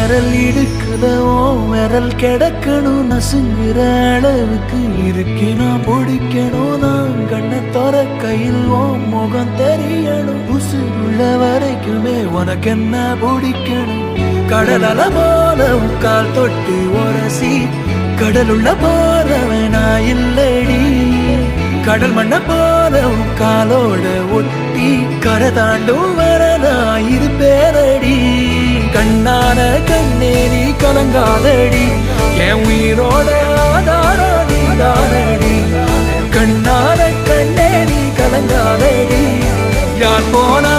விரல் இடுக்குதவோ விரல் கிடக்கணும் நசுங்குற அளவுக்கு இருக்கு நான் பிடிக்கணும் நான் கண்ணை தோற கையில் ஓ முகம் தெரியணும் உசுருள்ள வரைக்குமே உனக்கு என்ன பிடிக்கணும் கடல் அல போல கால் தொட்டு உரசி கடலுள்ள போறவனா இல்லடி கடல் மண்ண போல காலோட ஒட்டி கரை தாண்டும் வரதா இது பேரடி கண்ணான கண்ணே நீ கலங்காதடி என் உயிரோட ஆதாரடி தானடி கண்ணான கண்ணே நீ கலங்காதடி யார் போனா